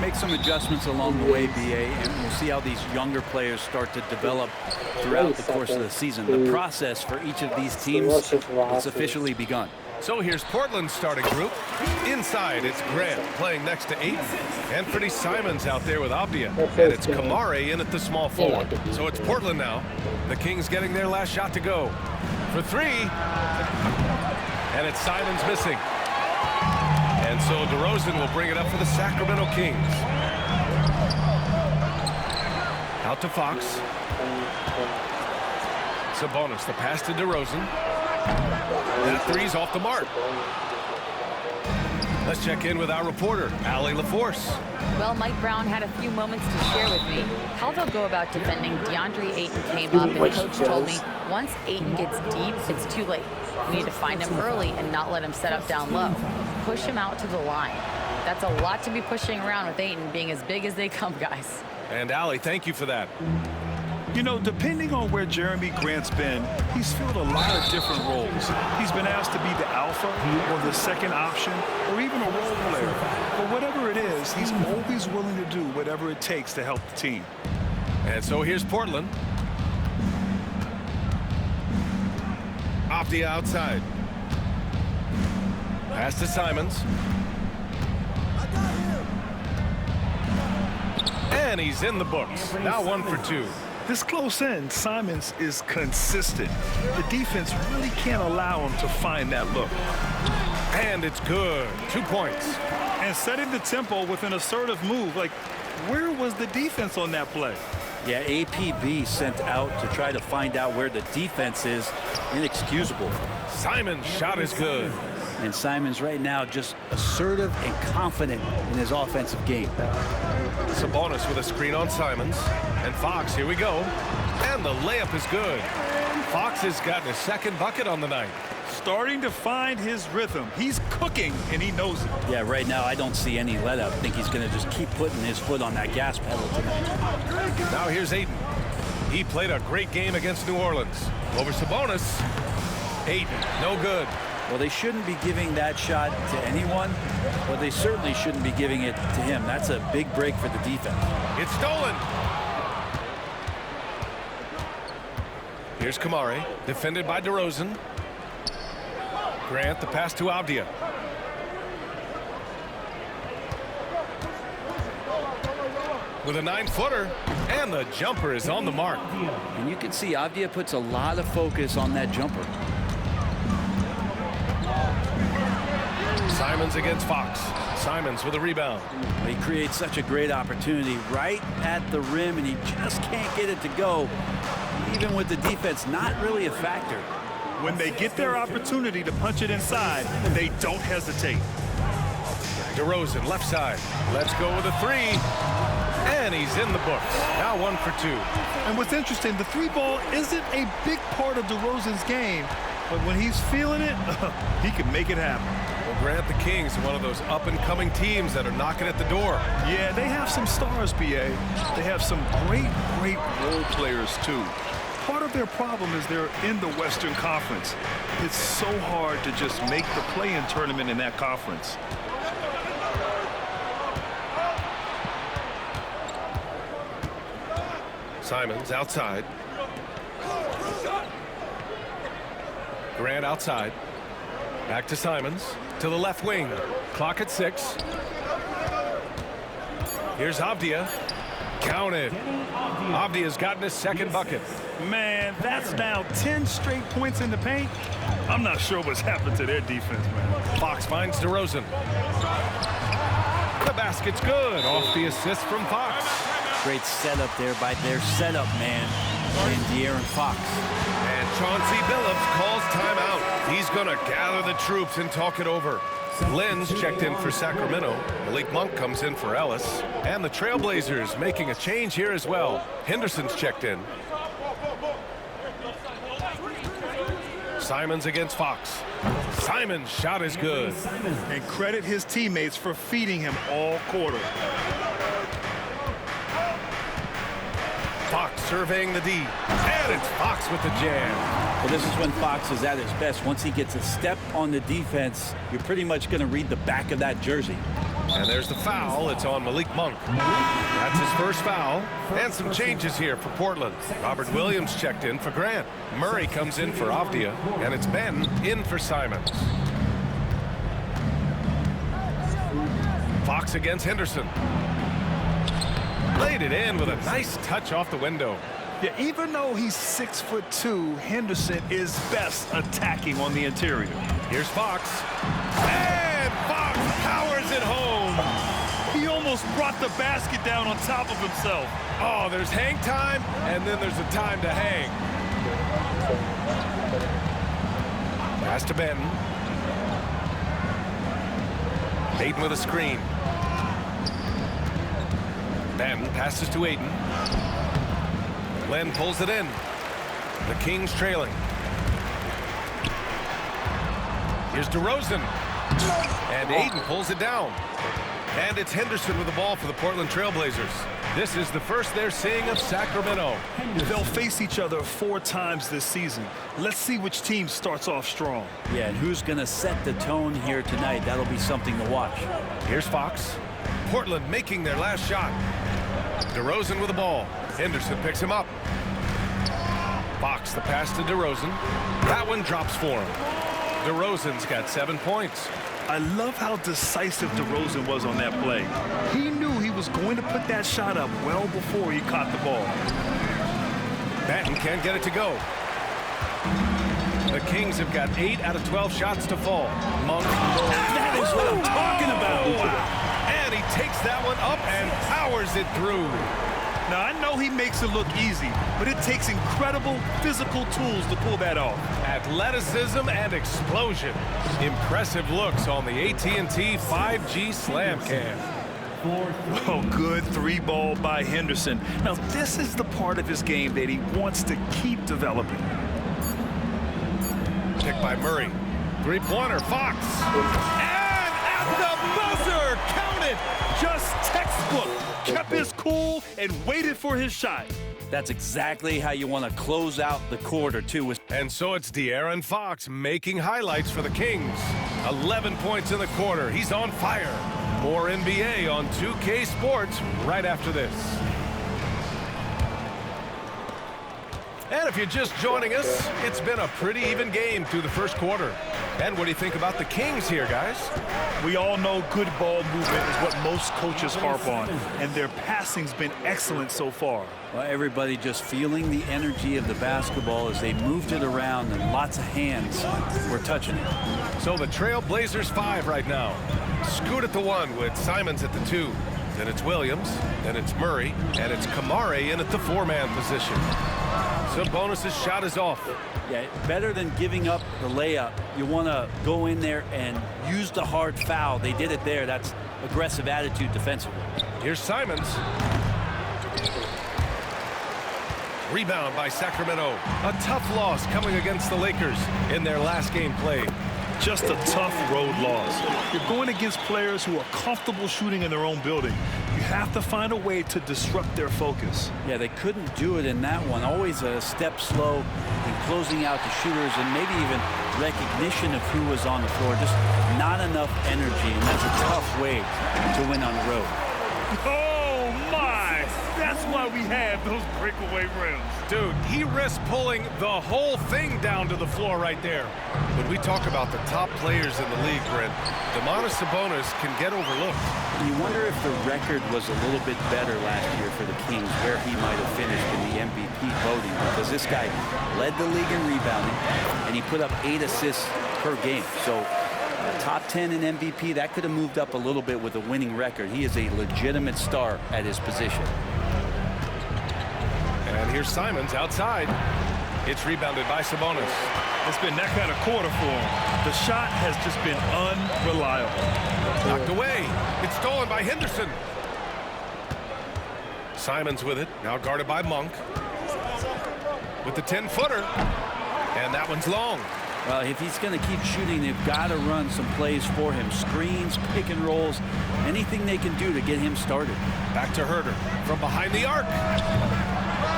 make some adjustments along the way, BA, and we'll see how these younger players start to develop throughout the course of the season. The process for each of these teams has officially begun. So here's Portland's starting group. Inside, it's Grant playing next to Ayton. Anthony Simons out there with Avdia. And it's Kamare in at the small forward. So it's Portland now. The Kings getting their last shot to go. For three. And it's Simons missing. And so DeRozan will bring it up for the Sacramento Kings. Out to Fox. Sabonis, the pass to DeRozan. That three's off the mark. Let's check in with our reporter, Allie LaForce. Well, Mike Brown had a few moments to share with me. How they'll go about defending DeAndre Ayton came up, and Coach told me once Ayton gets deep, it's too late. We need to find him early and not let him set up down low. Push him out to the line. That's a lot to be pushing around with Ayton being as big as they come, guys. And Allie, thank you for that. You know, depending on where Jerami Grant's been, he's filled a lot of different roles. He's been asked to be the alpha or the second option or even a role player. But whatever it is, he's always willing to do whatever it takes to help the team. And so here's Portland. Avdia outside. Pass to Simons. And he's in the books. Now 1 for 2. This close in, Simons is consistent. The defense really can't allow him to find that look. And it's good. 2 points. And setting the tempo with an assertive move. Like, where was the defense on that play? Yeah, APB sent out to try to find out where the defense is. Inexcusable. Simons' shot is good. And Simons right now just assertive and confident in his offensive game. Sabonis with a screen on Simons. And Fox, here we go. And the layup is good. Fox has gotten his second bucket on the night. Starting to find his rhythm. He's cooking, and he knows it. Yeah, right now I don't see any let up. I think he's going to just keep putting his foot on that gas pedal tonight. Now here's Ayton. He played a great game against New Orleans. Over Sabonis. Ayton, no good. Well, they shouldn't be giving that shot to anyone, but they certainly shouldn't be giving it to him. That's a big break for the defense. It's stolen. Here's Kamare, defended by DeRozan. Grant, the pass to Avdia. With a 9-footer, and the jumper is on the mark. And you can see Avdia puts a lot of focus on that jumper. Simons against Fox. Simons with a rebound. He creates such a great opportunity right at the rim, and he just can't get it to go. Even with the defense not really a factor. When they get their opportunity to punch it inside, they don't hesitate. DeRozan, left side. Let's go with a three. And he's in the books. Now 1 for 2. And what's interesting, the three ball isn't a big part of DeRozan's game, but when he's feeling it, he can make it happen. Well, Grant, the Kings are one of those up-and-coming teams that are knocking at the door. Yeah, they have some stars, BA. They have some great role players, too. Part of their problem is they're in the Western Conference. It's so hard to just make the play-in tournament in that conference. Simons outside. Grant outside. Back to Simons. To the left wing. Clock at 6. Here's Avdia. Counted. Avdia's gotten his second bucket. Man, that's now 10 straight points in the paint. I'm not sure what's happened to their defense, man. Fox finds DeRozan. The basket's good. Off the assist from Fox. Great setup there by their setup man, and De'Aaron Fox. And Chauncey Billups calls timeout. He's going to gather the troops and talk it over. Lynn's checked in for Sacramento. Malik Monk comes in for Ellis. And the Trailblazers making a change here as well. Henderson's checked in. Simons against Fox. Simons' shot is good. And credit his teammates for feeding him all quarter. Fox surveying the D. And it's Fox with the jam. Well, this is when Fox is at his best. Once he gets a step on the defense, you're pretty much going to read the back of that jersey. And there's the foul. It's on Malik Monk. That's his first foul. And some changes here for Portland. Robert Williams checked in for Grant. Murray comes in for Avdia. And it's Ben in for Simons. Fox against Henderson. Laid it in with a nice touch off the window. Yeah, even though he's 6'2", Henderson is best attacking on the interior. Here's Fox. And Fox powers it home. He almost brought the basket down on top of himself. Oh, there's hang time, and then there's a time to hang. Pass to Benton. Ayton with a screen. Benton passes to Ayton. Len pulls it in. The Kings trailing. Here's DeRozan. And Ayton pulls it down. And it's Henderson with the ball for the Portland Trailblazers. This is the first they're seeing of Sacramento. They'll face each other 4 times this season. Let's see which team starts off strong. Yeah, and who's going to set the tone here tonight? That'll be something to watch. Here's Fox. Portland making their last shot. DeRozan with the ball. Henderson picks him up. Fox the pass to DeRozan. That one drops for him. DeRozan's got 7 points. I love how decisive DeRozan was on that play. He knew he was going to put that shot up well before he caught the ball. Batten can't get it to go. The Kings have got 8 out of 12 shots to fall. Monk. That is what I'm talking about. And he takes that one up and powers it through. Now, I know he makes it look easy, but it takes incredible physical tools to pull that off. Athleticism and explosion. Impressive looks on the AT&T 5G Slam Cam. Oh, good 3-ball by Henderson. Now, this is the part of his game that he wants to keep developing. Picked by Murray. 3-pointer, Fox. And at the buzzer, count it. Just textbook. Kept his cool and waited for his shot. That's exactly how you want to close out the quarter, too. And so it's De'Aaron Fox making highlights for the Kings. 11 points in the quarter. He's on fire. More NBA on 2K Sports right after this. And if you're just joining us, it's been a pretty even game through the first quarter. And what do you think about the Kings here, guys? We all know good ball movement is what most coaches harp on, and their passing's been excellent so far. Well, everybody just feeling the energy of the basketball as they moved it around, and lots of hands were touching it. So the Trailblazers 5 right now. Scoot at the 1 with Simons at the 2. Then it's Williams, then it's Murray, and it's Kamare in at the 4-man position. Sabonis' shot is off. Yeah, better than giving up the layup. You want to go in there and use the hard foul. They did it there. That's aggressive attitude defensively. Here's Simons. Rebound by Sacramento. A tough loss coming against the Lakers in their last game played. Just a tough road loss. You're going against players who are comfortable shooting in their own building. You have to find a way to disrupt their focus. Yeah, they couldn't do it in that one. Always a step slow in closing out the shooters, and maybe even recognition of who was on the floor. Just not enough energy, and that's a tough way to win on the road. Oh, my! That's why we have those breakaway rims. Dude, he risked pulling the whole thing down to the floor right there. When we talk about the top players in the league, Brent, Domantas Sabonis can get overlooked. You wonder if the record was a little bit better last year for the Kings, where he might have finished in the MVP voting, because this guy led the league in rebounding, and he put up 8 assists per game. So top 10 in MVP, that could have moved up a little bit with a winning record. He is a legitimate star at his position. And here's Simons outside. It's rebounded by Sabonis. It's been that kind of quarter for him. The shot has just been unreliable. Knocked away. It's stolen by Henderson. Simons with it. Now guarded by Monk. With the 10-footer. And that one's long. Well, if he's going to keep shooting, they've got to run some plays for him. Screens, pick and rolls, anything they can do to get him started. Back to Herter from behind the arc.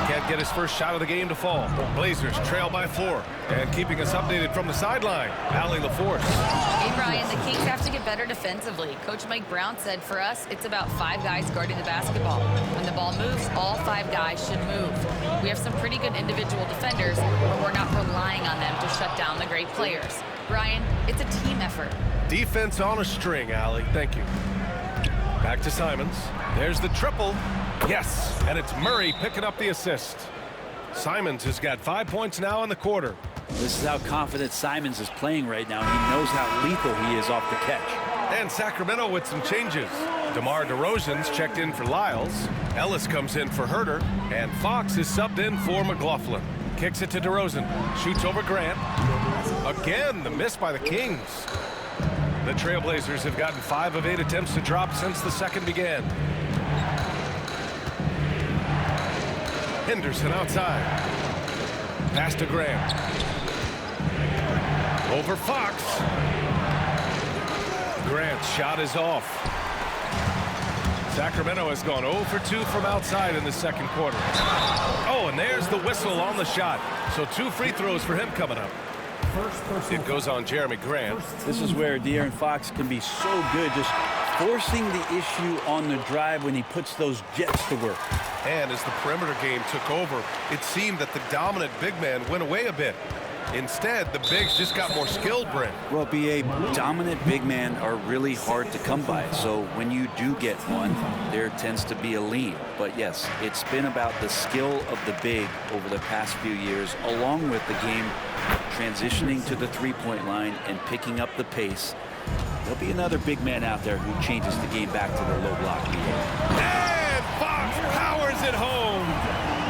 Can't get his first shot of the game to fall. Blazers trail by 4. And keeping us updated from the sideline, Allie LaForce. Hey, Brian, the Kings have to get better defensively. Coach Mike Brown said, for us, it's about 5 guys guarding the basketball. When the ball moves, all 5 guys should move. We have some pretty good individual defenders, but we're not relying on them to shut down the great players. Brian, it's a team effort. Defense on a string, Allie. Thank you. Back to Simons. There's the triple. Yes, and it's Murray picking up the assist. Simons has got 5 points now in the quarter. This is how confident Simons is playing right now. He knows how lethal he is off the catch. And Sacramento with some changes. DeMar DeRozan's checked in for Lyles. Ellis comes in for Herter. And Fox is subbed in for McLaughlin. Kicks it to DeRozan. Shoots over Grant. Again, the miss by the Kings. The Trailblazers have gotten 5 of 8 attempts to drop since the second began. Henderson outside. Pass to Grant. Over Fox. Grant's shot is off. Sacramento has gone 0 for 2 from outside in the second quarter. Oh, and there's the whistle on the shot. So 2 free throws for him coming up. It goes on Jeremy Grant. This is where De'Aaron Fox can be so good, just forcing the issue on the drive when he puts those jets to work. And as the perimeter game took over, it seemed that the dominant big man went away a bit. Instead, the bigs just got more skilled, Brent. Well, B.A., dominant big men are really hard to come by. So when you do get one, there tends to be a lean. But yes, it's been about the skill of the big over the past few years, along with the game transitioning to the three-point line and picking up the pace. There'll be another big man out there who changes the game back to the low block. And Fox powers it home.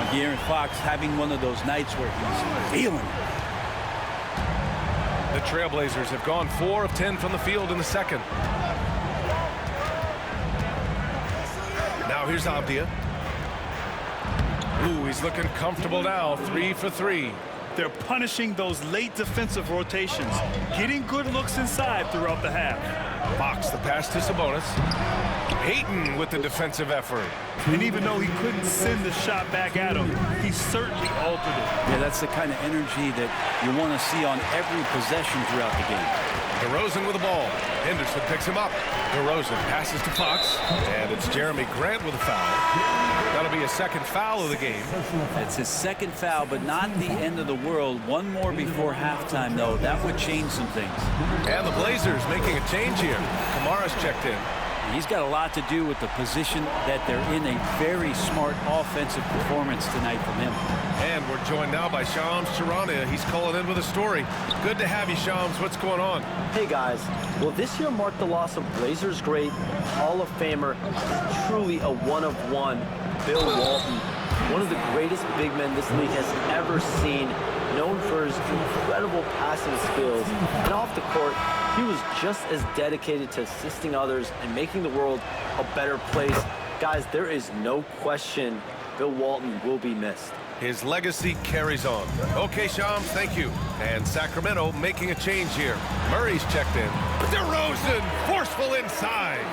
De'Aaron Fox having one of those nights where he's feeling it. The Trailblazers have gone 4 of 10 from the field in the second. Now here's Avdia. Ooh, he's looking comfortable now. 3 for 3. They're punishing those late defensive rotations, getting good looks inside throughout the half. Fox the pass to Sabonis. Ayton with the defensive effort. And even though he couldn't send the shot back at him, he certainly altered it. Yeah, that's the kind of energy that you want to see on every possession throughout the game. DeRozan with the ball. Henderson picks him up. DeRozan passes to Fox. And it's Jeremy Grant with a foul. That'll be a second foul of the game. It's his second foul, but not the end of the world. One more before halftime, though. That would change some things. And the Blazers making a change here. Kamara's checked in. He's got a lot to do with the position that they're in. A very smart offensive performance tonight from him. And we're joined now by Shams Charania. He's calling in with a story. Good to have you, Shams. What's going on? Hey, guys. Well, this year marked the loss of Blazers great, Hall of Famer, truly a one-of-one, Bill Walton. One of the greatest big men this league has ever seen, known for his incredible passing skills. And off the court, he was just as dedicated to assisting others and making the world a better place. Guys, there is no question Bill Walton will be missed. His legacy carries on. Okay, Shams, thank you. And Sacramento making a change here. Murray's checked in. DeRozan, forceful inside.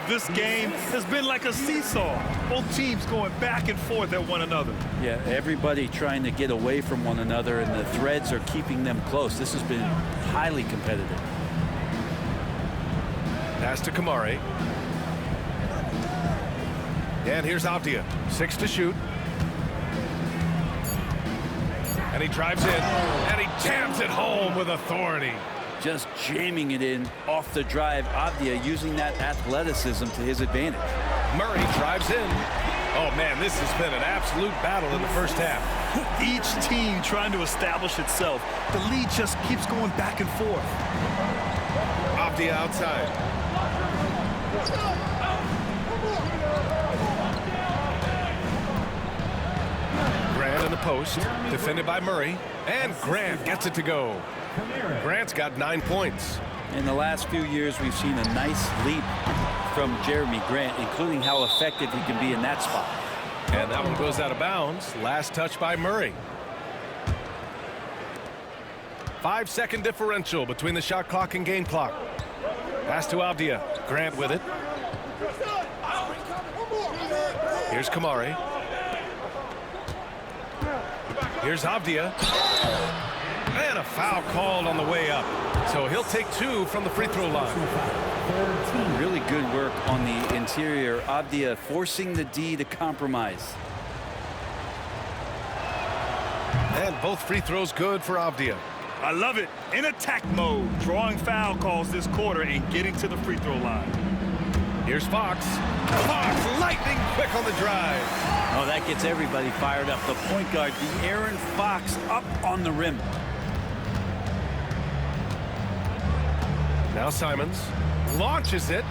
This game has been like a seesaw. Both teams going back and forth at one another. Yeah, everybody trying to get away from one another, and the threads are keeping them close. This has been highly competitive. Pass to Kamari. And here's Avdia. 6 to shoot. And he drives in, and he jams it home with authority. Just jamming it in off the drive. Avdia using that athleticism to his advantage. Murray drives in. Oh, man, this has been an absolute battle in the first half. Each team trying to establish itself. The lead just keeps going back and forth. Avdia outside. Grant in the post, defended by Murray, and Grant gets it to go. Grant's got 9 points. In the last few years, we've seen a nice leap from Jeremy Grant, including how effective he can be in that spot. And that one goes out of bounds. Last touch by Murray. 5-second differential between the shot clock and game clock. Pass to Avdia. Grant with it. Here's Kamari. Here's Avdia. And a foul called on the way up. So he'll take 2 from the free throw line. Really good work on the interior. Avdia forcing the D to compromise. And both free throws good for Avdia. I love it. In attack mode, drawing foul calls this quarter and getting to the free throw line. Here's Fox. Fox lightning quick on the drive. Oh, that gets everybody fired up. The point guard, De'Aaron Fox, up on the rim. Now Simons launches it.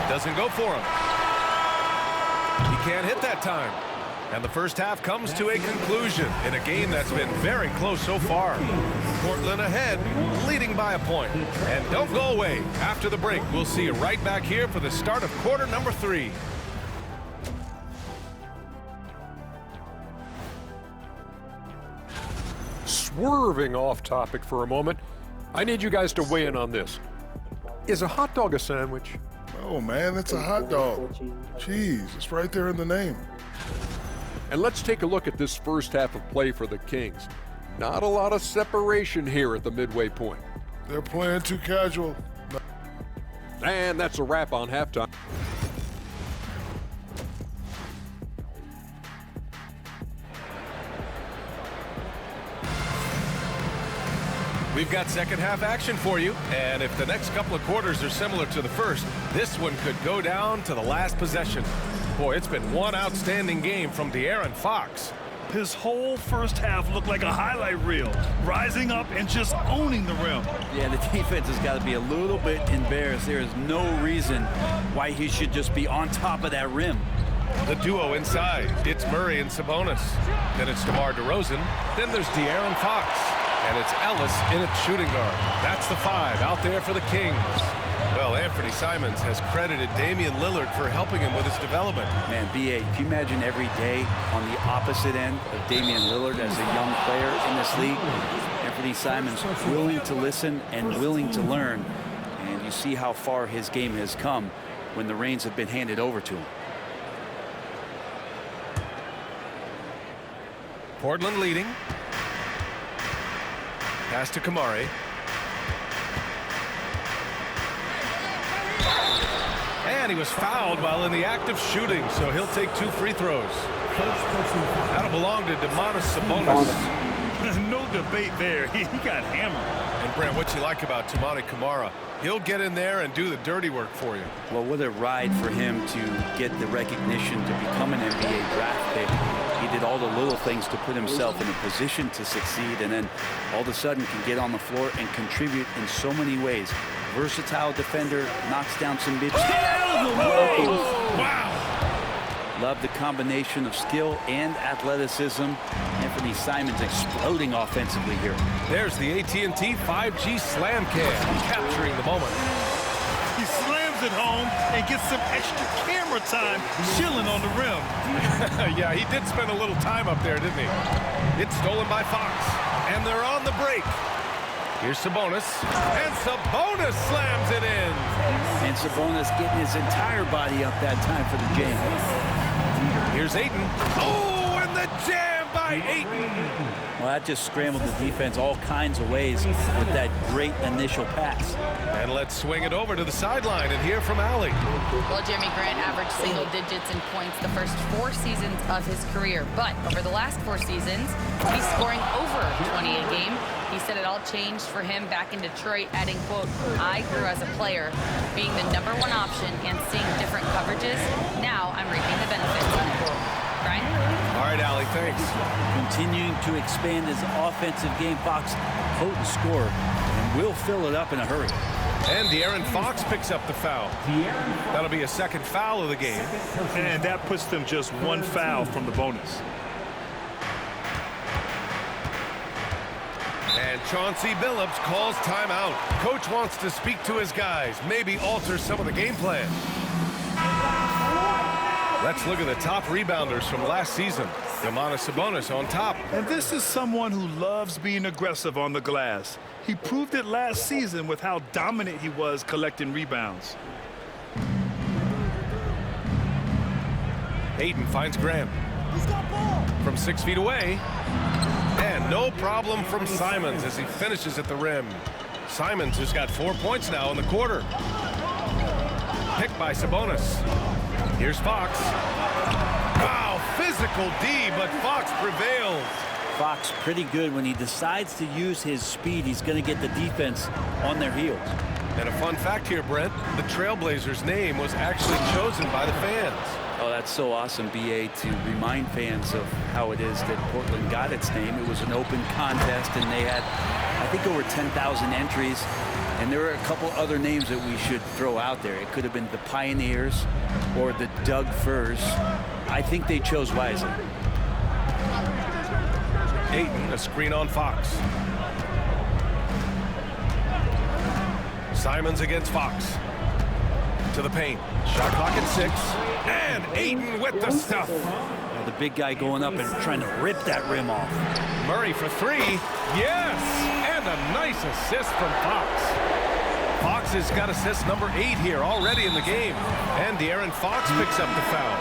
Doesn't go for him. He can't hit that time. And the first half comes to a conclusion in a game that's been very close so far. Portland ahead, leading by a point. And don't go away. After the break, we'll see you right back here for the start of quarter number 3. Swerving off topic for a moment, I need you guys to weigh in on this. Is a hot dog a sandwich? Oh man, it's a hot dog. Jeez, it's right there in the name. And let's take a look at this first half of play for the Kings. Not a lot of separation here at the midway point. They're playing too casual. And that's a wrap on halftime. We've got second half action for you, and if the next couple of quarters are similar to the first, this one could go down to the last possession. Boy, it's been one outstanding game from De'Aaron Fox. His whole first half looked like a highlight reel, rising up and just owning the rim. Yeah, the defense has got to be a little bit embarrassed. There is no reason why he should just be on top of that rim. The duo inside, it's Murray and Sabonis. Then it's DeMar DeRozan. Then there's De'Aaron Fox. And it's Ellis in at shooting guard. That's the 5 out there for the Kings. Well, Anthony Simons has credited Damian Lillard for helping him with his development. Man, B.A., can you imagine every day on the opposite end of Damian Lillard as a young player in this league? Anthony Simons willing to listen and willing to learn. And you see how far his game has come when the reins have been handed over to him. Portland leading. Pass to Kamari. And he was fouled while in the act of shooting, so he'll take 2 free throws. That'll belong to Domantas Sabonis. No debate there. He got hammered. And Brent, what you like about Toumani Camara? He'll get in there and do the dirty work for you. Well, what a ride for him to get the recognition to become an NBA draft pick. He did all the little things to put himself in a position to succeed, and then all of a sudden can get on the floor and contribute in so many ways. Versatile defender, knocks down some bitches. Get out of the way! Wow! Love the combination of skill and athleticism. Anthony Simons exploding offensively here. There's the AT&T 5G Slam Cam, capturing the moment. He slams it home and gets some extra camera time chilling on the rim. Yeah, he did spend a little time up there, didn't he? It's stolen by Fox, and they're on the break. Here's Sabonis, and Sabonis slams it in. And Sabonis getting his entire body up that time for the jam. Here's Ayton. Oh, and the jam by Ayton. Well, that just scrambled the defense all kinds of ways with that great initial pass. And let's swing it over to the sideline and hear from Allie. Well, Jeremy Grant averaged single digits in points the first 4 seasons of his career. But over the last 4 seasons, he's scoring over 20 a game. He said it all changed for him back in Detroit, adding, quote, I grew as a player, being the #1 option and seeing different coverages. Now I'm reaping the benefits, unquote. Brian? All right, Allie, thanks. Continuing to expand his offensive game, Fox, potent scorer, and will fill it up in a hurry. And De'Aaron Fox picks up the foul. That'll be a second foul of the game. And that puts them just 1 foul from the bonus. And Chauncey Billups calls timeout. Coach wants to speak to his guys, maybe alter some of the game plan. Let's look at the top rebounders from last season. Domantas Sabonis on top. And this is someone who loves being aggressive on the glass. He proved it last season with how dominant he was collecting rebounds. Ayton finds Grant. From 6 feet away. And no problem from Simons as he finishes at the rim. Simons has got 4 points now in the quarter. Picked by Sabonis. Here's Fox. Wow, physical D, but Fox prevails. Fox pretty good when he decides to use his speed. He's going to get the defense on their heels. And a fun fact here, Brent, the Trailblazers' name was actually chosen by the fans. Oh, that's so awesome, BA, to remind fans of how it is that Portland got its name. It was an open contest, and they had, I think, over 10,000 entries. And there were a couple other names that we should throw out there. It could have been the Pioneers or the Doug Furs. I think they chose wisely. Ayton, a screen on Fox. Simons against Fox. To the paint. Shot clock at 6. And Ayton with the stuff. The big guy going up and trying to rip that rim off. Murray for 3. Yes! And a nice assist from Fox. Fox has got assist number 8 here already in the game. And De'Aaron Fox picks up the foul.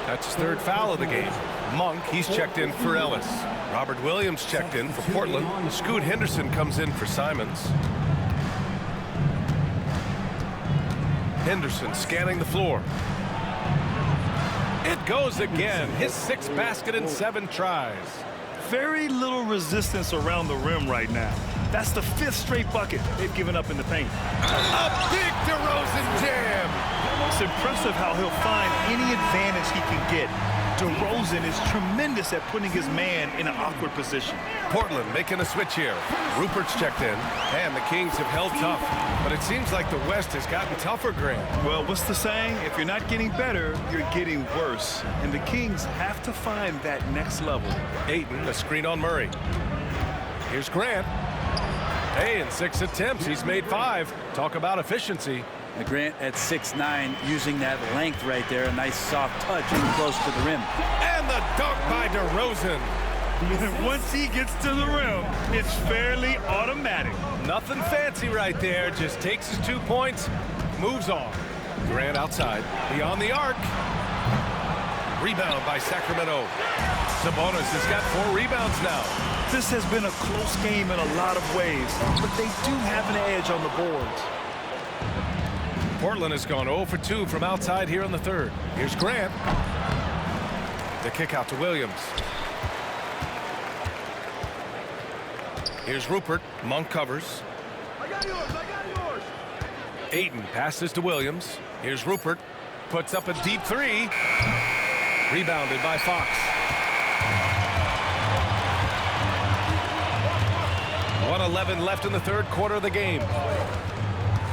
That's his 3rd foul of the game. Monk, he's checked in for Ellis. Robert Williams checked in for Portland. Scoot Henderson comes in for Simons. Henderson scanning the floor. It goes again. His 6th basket in 7 tries. Very little resistance around the rim right now. That's the 5th straight bucket they've given up in the paint. A big DeRozan jam. It's impressive how he'll find any advantage he can get. DeRozan is tremendous at putting his man in an awkward position. Portland making a switch here. Rupert's checked in, and the Kings have held tough. But it seems like the West has gotten tougher, Grant. Well, what's the saying? If you're not getting better, you're getting worse. And the Kings have to find that next level. Ayton, a screen on Murray. Here's Grant. Hey, in 6 attempts, he's made 5. Talk about efficiency. Grant at 6'9", using that length right there. A nice soft touch in close to the rim. And the dunk by DeRozan. Once he gets to the rim, it's fairly automatic. Nothing fancy right there. Just takes his 2 points, moves on. Grant outside, beyond the arc. Rebound by Sacramento. Sabonis has got 4 rebounds now. This has been a close game in a lot of ways, but they do have an edge on the boards. Portland has gone 0 for 2 from outside here in the 3rd. Here's Grant. The kick out to Williams. Here's Rupert. Monk covers. I got yours. Ayton passes to Williams. Here's Rupert. Puts up a deep 3. Rebounded by Fox. 1:11 left in the 3rd quarter of the game.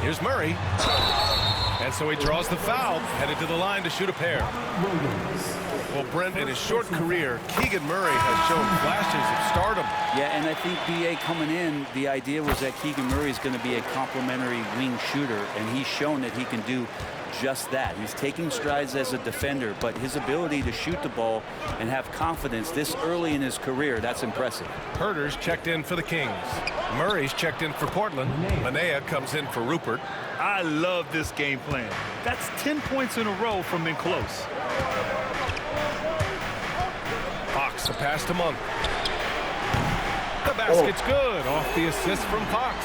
Here's Murray. And so he draws the foul, headed to the line to shoot a pair. Well, Brent, in his short career, Keegan Murray has shown flashes of stardom. Yeah, and I think BA coming in, the idea was that Keegan Murray is going to be a complimentary wing shooter, and he's shown that he can do just that. He's taking strides as a defender, but his ability to shoot the ball and have confidence this early in his career, that's impressive. Herter's checked in for the Kings. Murray's checked in for Portland. Manea comes in for Rupert. I love this game plan. That's 10 points in a row from in close. Fox, a pass to Monk. The basket's good off the assist from Fox.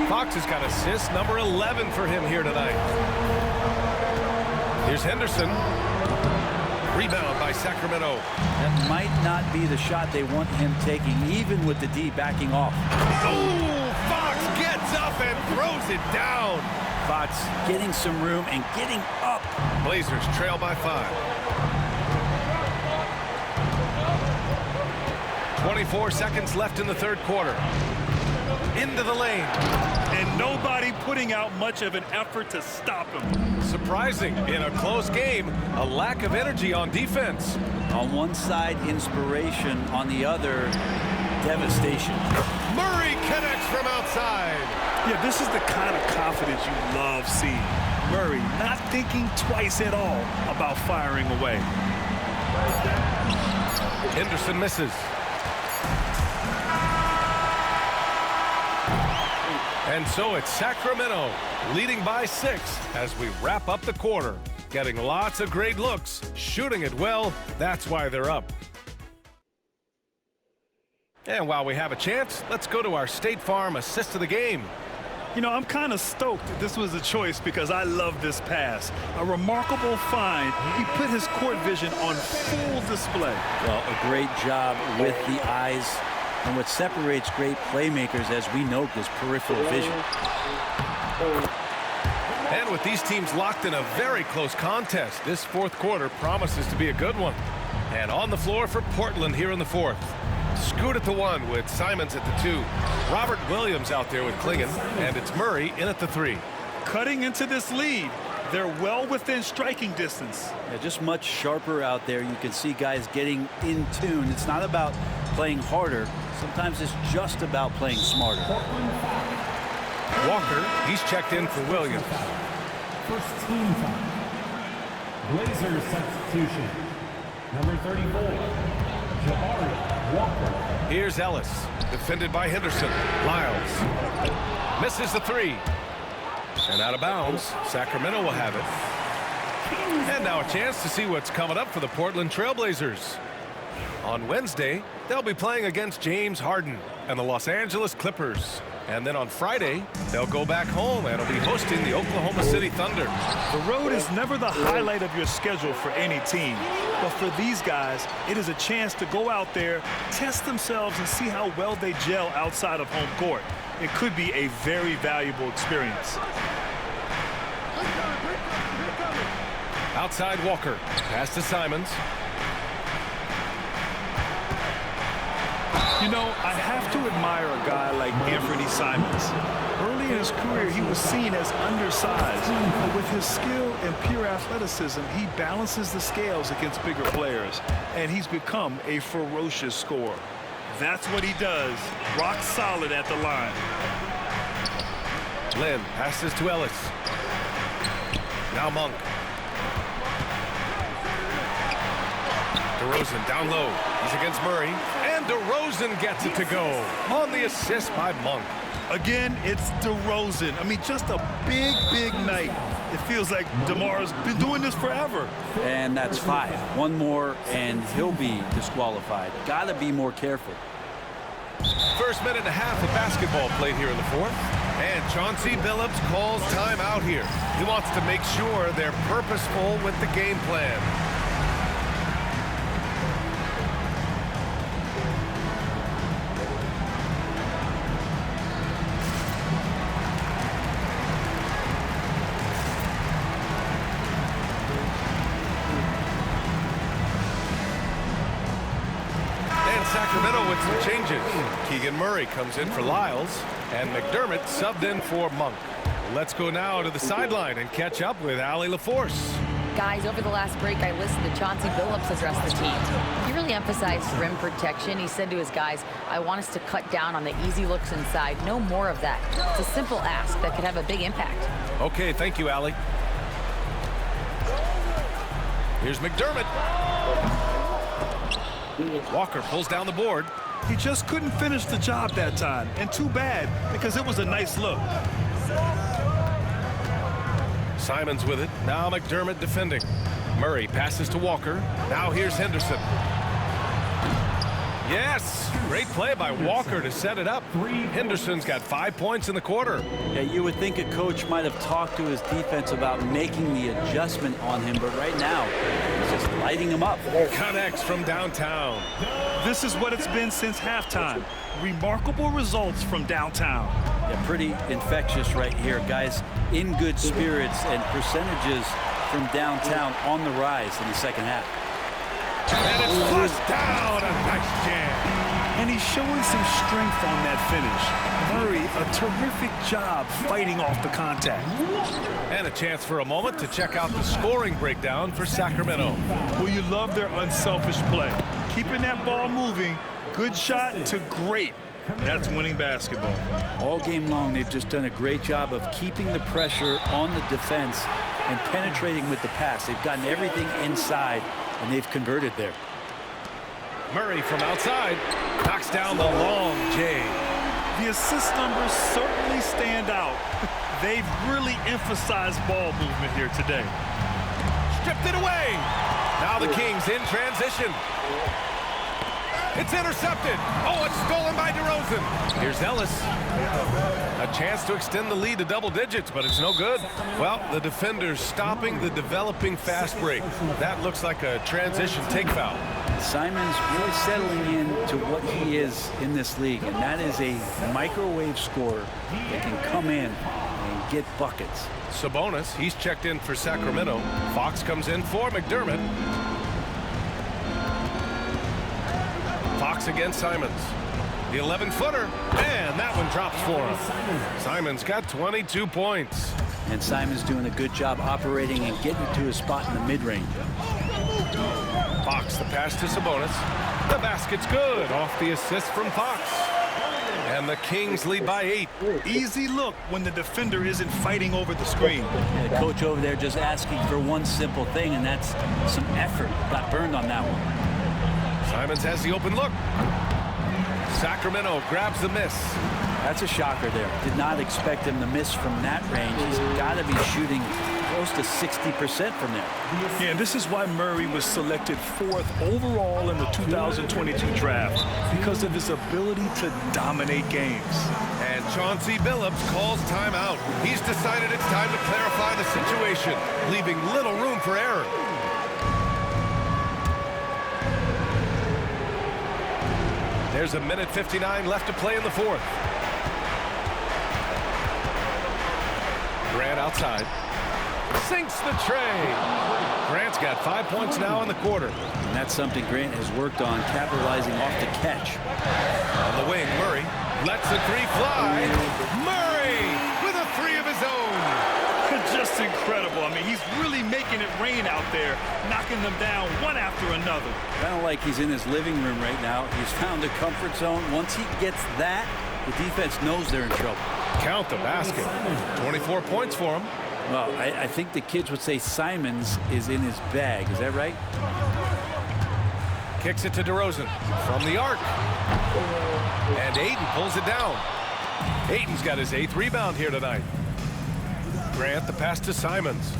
Fox has got assist number 11 for him here tonight. Here's Henderson. Rebound by Sacramento. That might not be the shot they want him taking, even with the D backing off. Oh, Fox gets up and throws it down. Fox getting some room and getting up. Blazers trail by 5. 24 seconds left in the 3rd quarter. Into the lane. And nobody putting out much of an effort to stop him. Surprising in a close game, a lack of energy on defense. On one side, inspiration. On the other, devastation. Murray connects from outside. Yeah, this is the kind of confidence you love seeing. Murray not thinking twice at all about firing away. Henderson misses. And so it's Sacramento leading by 6 as we wrap up the quarter. getting lots of great looks, shooting it well. That's why they're up. And while we have a chance, let's go to our State Farm assist of the game. You know, I'm kind of stoked that this was a choice because I love this pass. A remarkable find. He put his court vision on full display. Well, a great job with the eyes. And what separates great playmakers, as we know, is peripheral vision. And with these teams locked in a very close contest, this fourth quarter promises to be a good one. And on the floor for Portland here in the fourth. Scoot at the 1 with Simons at the 2. Robert Williams out there with Clingan, and it's Murray in at the 3. Cutting into this lead. They're well within striking distance. Yeah, just much sharper out there. You can see guys getting in tune. It's not about playing harder. Sometimes it's just about playing smarter. Walker, he's checked in for Williams. First team time. Blazers substitution. Number 34, Jabari Walker. Here's Ellis, defended by Henderson. Lyles misses the 3. And out of bounds, Sacramento will have it. And now a chance to see what's coming up for the Portland Trailblazers. On Wednesday, they'll be playing against James Harden and the Los Angeles Clippers. And then on Friday, they'll go back home and will be hosting the Oklahoma City Thunder. The road is never the highlight of your schedule for any team. But for these guys, it is a chance to go out there, test themselves, and see how well they gel outside of home court. It could be a very valuable experience. Outside Walker, pass to Simons. You know, I have to admire a guy like Anthony Simons. Early in his career, he was seen as undersized. But with his skill and pure athleticism, he balances the scales against bigger players. And he's become a ferocious scorer. That's what he does. Rock solid at the line. Lynn passes to Ellis. Now Monk. DeRozan down low. He's against Murray. And DeRozan gets it to go on the assist by Monk. Again, it's DeRozan. I mean, just a big, big night. It feels like DeMar's been doing this forever. And that's 5. One more, and he'll be disqualified. Got to be more careful. First minute and a half of basketball played here in the fourth. And Chauncey Billups calls time out here. He wants to make sure they're purposeful with the game plan. Sacramento with some changes. Keegan Murray comes in for Lyles, and McDermott subbed in for Monk. Let's go now to the sideline and catch up with Allie LaForce. Guys, over the last break, I listened to Chauncey Billups address the team. He really emphasized rim protection. He said to his guys, I want us to cut down on the easy looks inside. No more of that. It's a simple ask that could have a big impact. Okay, thank you, Allie. Here's McDermott. Walker pulls down the board. He just couldn't finish the job that time, and too bad, because it was a nice look. Simons with it. Now McDermott defending. Murray passes to Walker. Now here's Henderson. Yes! Great play by Walker to set it up. Henderson's got 5 points in the quarter. Yeah, you would think a coach might have talked to his defense about making the adjustment on him, but right now, he's just lighting him up. Connects from downtown. This is what it's been since halftime. Remarkable results from downtown. Yeah, pretty infectious right here. Guys in good spirits, and percentages from downtown on the rise in the second half. And it's flushed down. A nice jam. And he's showing some strength on that finish. Murray, a terrific job fighting off the contact. And a chance for a moment to check out the scoring breakdown for Sacramento. Well, you love their unselfish play. Keeping that ball moving, good shot to great. That's winning basketball. All game long, they've just done a great job of keeping the pressure on the defense and penetrating with the pass. They've gotten everything inside, and they've converted there. Murray from outside knocks down the long J. The assist numbers certainly stand out. They've really emphasized ball movement here today. stripped it away. Now the Kings in transition. It's intercepted. Oh, it's stolen by DeRozan. Here's Ellis. A chance to extend the lead to double digits, but it's no good. Well, the defender's stopping the developing fast break. That looks like a transition take foul. Simons really settling in to what he is in this league, and that is a microwave scorer that can come in and get buckets. Sabonis, he's checked in for Sacramento. Fox comes in for McDermott. Fox against Simons. The 11-footer, and that one drops for him. Simons got 22 points. And Simons doing a good job operating and getting to his spot in the mid-range. Fox, the pass to Sabonis. The basket's good off the assist from Fox. And the Kings lead by 8. Easy look when the defender isn't fighting over the screen. And the coach over there just asking for one simple thing, and that's some effort. Got burned on that one. Simons has the open look. Sacramento grabs the miss. That's a shocker there. Did not expect him to miss from that range. He's got to be shooting close to 60% from there. Yeah, and this is why Murray was selected 4th overall in the 2022 draft, because of his ability to dominate games. And Chauncey Billups calls timeout. He's decided it's time to clarify the situation, leaving little room for error. There's a minute 59 left to play in the 4th. Grant outside. Sinks the tray. Grant's got 5 points now in the quarter. And that's something Grant has worked on, capitalizing off the catch. On the wing, Murray lets the 3 fly. Murray with a 3 of his own. Just incredible. I mean, he's really making it rain out there, knocking them down one after another. Kind of like he's in his living room right now. He's found a comfort zone. Once he gets that, the defense knows they're in trouble. Count the basket. 24 points for him. Well, I think the kids would say Simons is in his bag. Is that right? Kicks it to DeRozan from the arc. And Ayton pulls it down. Ayton's got his 8th rebound here tonight. Grant, the pass to Simons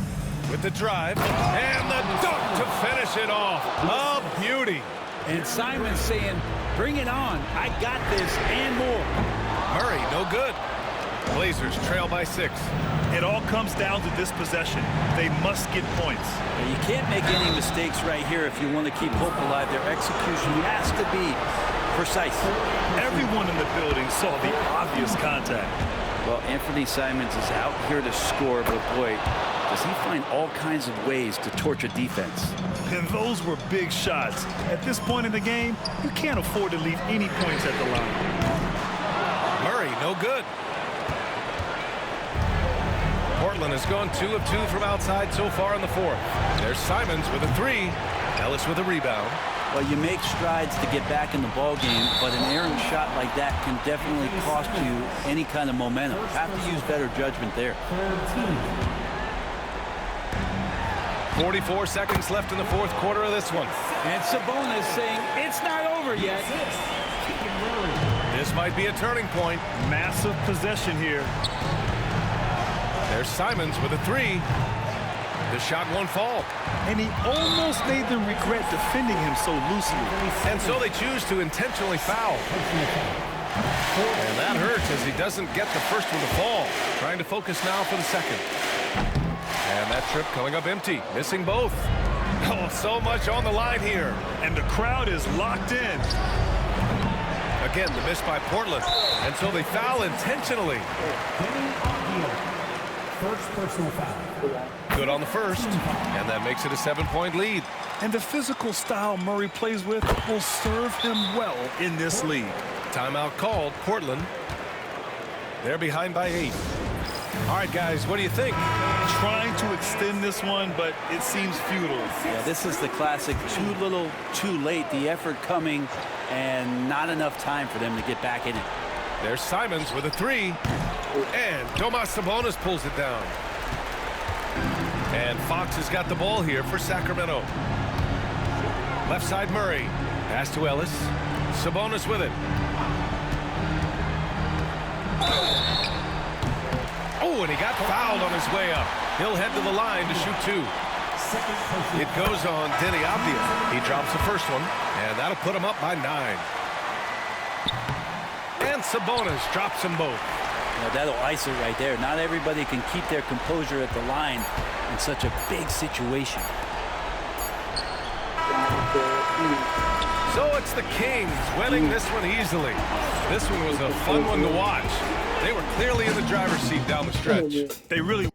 with the drive and the dunk to finish it off. A beauty. And Simons saying, bring it on. I got this and more. Murray, no good. Blazers trail by 6. It all comes down to this possession. They must get points. And you can't make any mistakes right here if you want to keep hope alive. Their execution has to be precise. Everyone in the building saw the obvious contact. Well, Anthony Simons is out here to score, but boy, does he find all kinds of ways to torture defense. And those were big shots. At this point in the game, you can't afford to leave any points at the line. Murray, no good. Portland has gone 2 of 2 from outside so far in the 4th. There's Simons with a 3. Ellis with a rebound. Well, you make strides to get back in the ball game, but an errant shot like that can definitely cost you any kind of momentum. Have to use better judgment there. 44 seconds left in the 4th quarter of this one. And Sabonis saying it's not over yet. This might be a turning point. Massive possession here. There's Simons with a 3. The shot won't fall. And he almost made them regret defending him so loosely. And so they choose to intentionally foul. And that hurts as he doesn't get the first one to fall. Trying to focus now for the second. And that trip coming up empty. Missing both. Oh, so much on the line here. And the crowd is locked in. Again, the miss by Portland. And so they foul intentionally. First personal foul. Good on the first. And that makes it a 7-point lead. And the physical style Murray plays with will serve him well in this league. Timeout called. Portland. They're behind by 8. All right, guys, what do you think? Trying to extend this one, but it seems futile. Yeah, this is the classic too little, too late. The effort coming and not enough time for them to get back in it. There's Simons with a 3. And Domas Sabonis pulls it down. And Fox has got the ball here for Sacramento. Left side Murray. Pass to Ellis. Sabonis with it. Oh, and he got fouled on his way up. He'll head to the line to shoot 2. It goes on Denny Avdia. He drops the first one, and that'll put him up by 9. And Sabonis drops them both. Now that'll ice it right there. Not everybody can keep their composure at the line in such a big situation. So it's the Kings winning this one easily. This one was a fun one to watch. They were clearly in the driver's seat down the stretch. They really